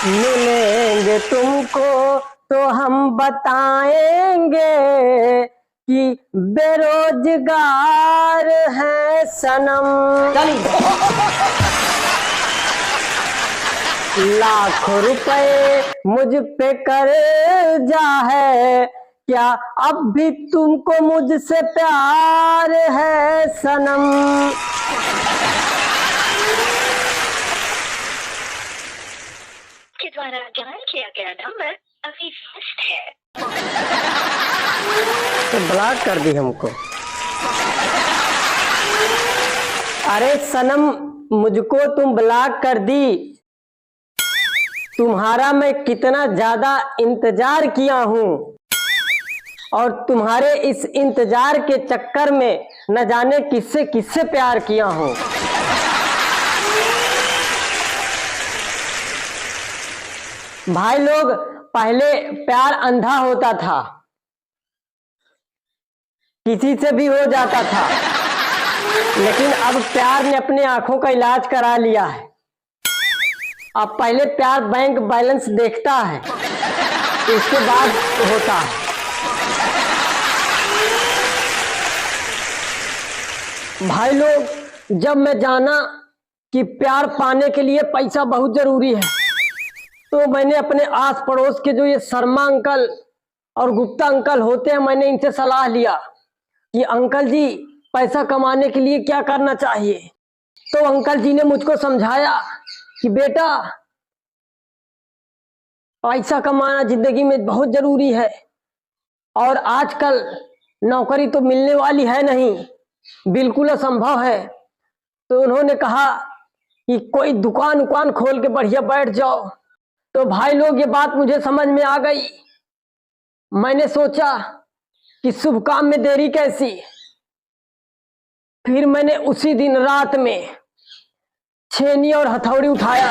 मिलेंगे तुमको तो हम बताएंगे कि बेरोजगार है सनम। लाखों रुपए मुझ पे कर्जा है, क्या अब भी तुमको मुझसे प्यार है सनम। के द्वारा जान किया गया नंबर अभी व्यस्त है। तो ब्लॉक कर दी हमको। अरे सनम, मुझको तुम ब्लॉक कर दी। तुम्हारा मैं कितना ज्यादा इंतजार किया हूं, और तुम्हारे इस इंतजार के चक्कर में न जाने किससे किससे प्यार किया हूं। भाई लोग, पहले प्यार अंधा होता था, किसी से भी हो जाता था, लेकिन अब प्यार ने अपनी आंखों का इलाज करा लिया है। अब पहले प्यार बैंक बैलेंस देखता है, इसके बाद होता है। भाई लोग, जब मैं जाना कि प्यार पाने के लिए पैसा बहुत जरूरी है, तो मैंने अपने आस पड़ोस के जो ये शर्मा अंकल और गुप्ता अंकल होते हैं, मैंने इनसे सलाह लिया कि अंकल जी, पैसा कमाने के लिए क्या करना चाहिए। तो अंकल जी ने मुझको समझाया कि बेटा, पैसा कमाना जिंदगी में बहुत जरूरी है, और आजकल नौकरी तो मिलने वाली है नहीं, बिल्कुल असंभव है। तो उन्होंने कहा कि कोई दुकान उकान खोल के बढ़िया बैठ जाओ। तो भाई लोग, ये बात मुझे समझ में आ गई। मैंने सोचा कि शुभ काम में देरी कैसी। फिर मैंने उसी दिन रात में छेनी और हथौड़ी उठाया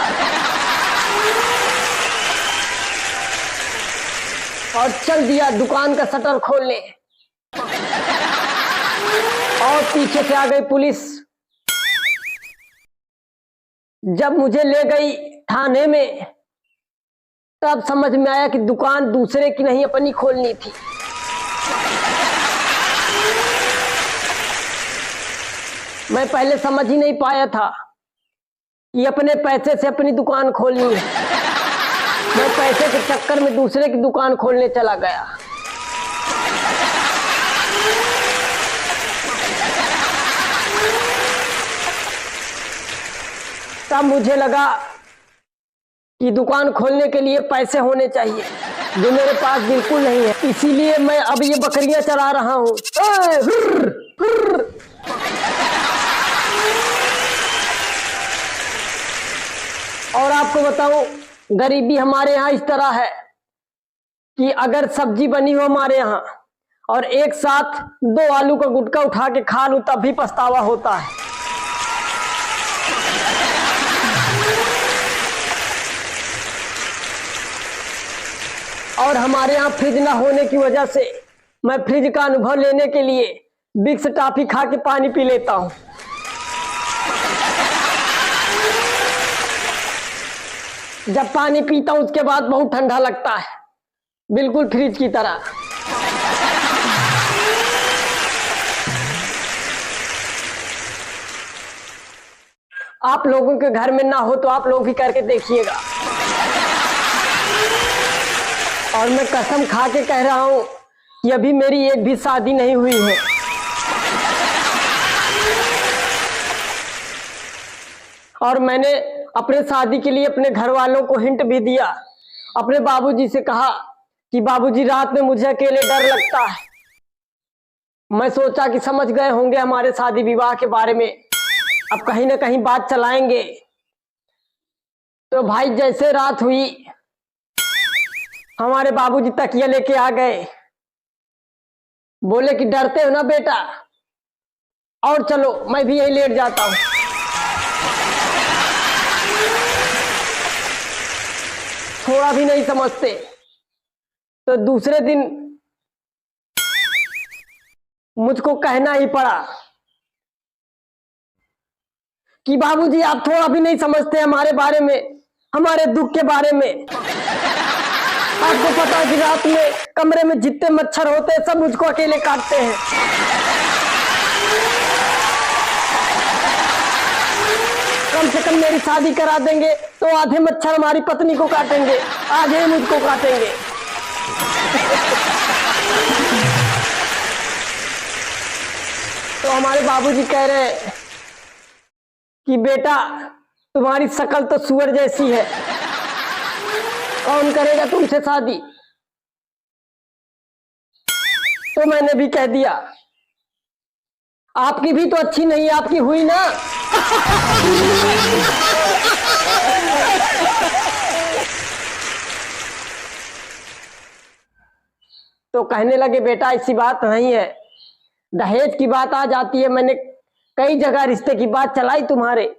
और चल दिया दुकान का शटर खोलने, और पीछे से आ गई पुलिस। जब मुझे ले गई थाने में, तब समझ में आया कि दुकान दूसरे की नहीं, अपनी खोलनी थी। मैं पहले समझ ही नहीं पाया था कि अपने पैसे से अपनी दुकान खोलनी है। मैं पैसे के चक्कर में दूसरे की दुकान खोलने चला गया। तब मुझे लगा कि दुकान खोलने के लिए पैसे होने चाहिए, जो मेरे पास बिल्कुल नहीं है। इसीलिए मैं अब ये बकरियां चला रहा हूं। और आपको बताऊं, गरीबी हमारे यहाँ इस तरह है कि अगर सब्जी बनी हो हमारे यहाँ और एक साथ 2 आलू का गुटका उठा के खा लूं, तब भी पछतावा होता है। और हमारे यहाँ फ्रिज ना होने की वजह से मैं फ्रिज का अनुभव लेने के लिए विक्स टॉफी खा के पानी पी लेता हूं। जब पानी पीता हूं उसके बाद बहुत ठंडा लगता है, बिल्कुल फ्रिज की तरह। आप लोगों के घर में ना हो तो आप लोग भी करके देखिएगा। और मैं कसम खा के कह रहा हूं कि अभी मेरी एक भी शादी नहीं हुई है। और मैंने अपने शादी के लिए अपने घर वालों को हिंट भी दिया। अपने बाबूजी से कहा कि बाबूजी, रात में मुझे अकेले डर लगता है। मैं सोचा कि समझ गए होंगे हमारे शादी विवाह के बारे में, अब कहीं ना कहीं बात चलाएंगे। तो भाई, जैसे रात हुई, हमारे बाबूजी तकिया लेके आ गए। बोले कि डरते हो ना बेटा, और चलो मैं भी यहीं लेट जाता हूं। थोड़ा भी नहीं समझते। तो दूसरे दिन मुझको कहना ही पड़ा कि बाबूजी, आप थोड़ा भी नहीं समझते हमारे बारे में। हमारे दुख के बारे में। आपको पता है कि रात में कमरे में जितने मच्छर होते हैं सब मुझको अकेले काटते हैं। कम से कम मेरी शादी करा देंगे तो आधे मच्छर हमारी पत्नी को काटेंगे, आधे मुझको काटेंगे। तो हमारे बाबूजी कह रहे हैं कि बेटा तुम्हारी शक्ल तो सुअर जैसी है, कौन करेगा तुमसे शादी। तो मैंने भी कह दिया आपकी भी तो अच्छी नहीं, आपकी हुई ना। तो कहने लगे बेटा ऐसी बात नहीं है, दहेज की बात आ जाती है, मैंने कई जगह रिश्ते की बात चलाई तुम्हारे।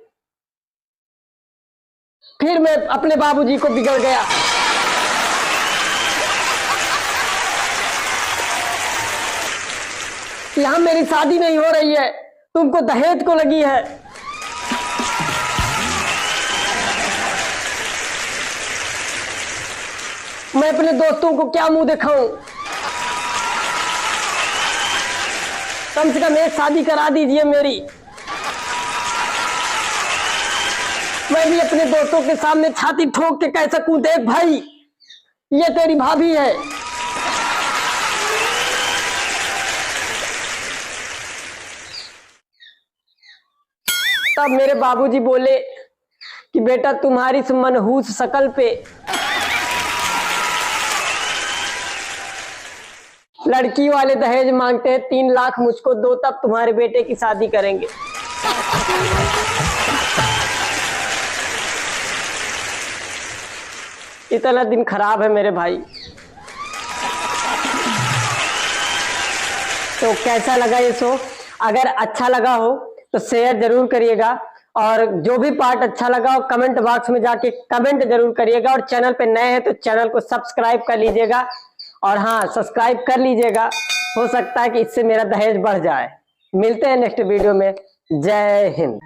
फिर मैं अपने बाबूजी को बिगड़ गया। यहां मेरी शादी नहीं हो रही है, तुमको दहेज को लगी है। मैं अपने दोस्तों को क्या मुंह दिखाऊं। कम से कम एक शादी करा दीजिए मेरी, मैं भी अपने दोस्तों के सामने छाती ठोक के कह सकूं देख भाई ये तेरी भाभी है। तब मेरे बाबूजी बोले कि बेटा तुम्हारी इस मनहूस शक्ल पे लड़की वाले दहेज मांगते हैं, 3 लाख मुझको दो तब तुम्हारे बेटे की शादी करेंगे। इतना दिन खराब है मेरे भाई। तो कैसा लगा ये शो? अगर अच्छा लगा हो तो शेयर जरूर करिएगा, और जो भी पार्ट अच्छा लगा हो कमेंट बॉक्स में जाके कमेंट जरूर करिएगा, और चैनल पे नए हैं तो चैनल को सब्सक्राइब कर लीजिएगा। और हाँ, सब्सक्राइब कर लीजिएगा, हो सकता है कि इससे मेरा दहेज बढ़ जाए। मिलते हैं नेक्स्ट वीडियो में। जय हिंद।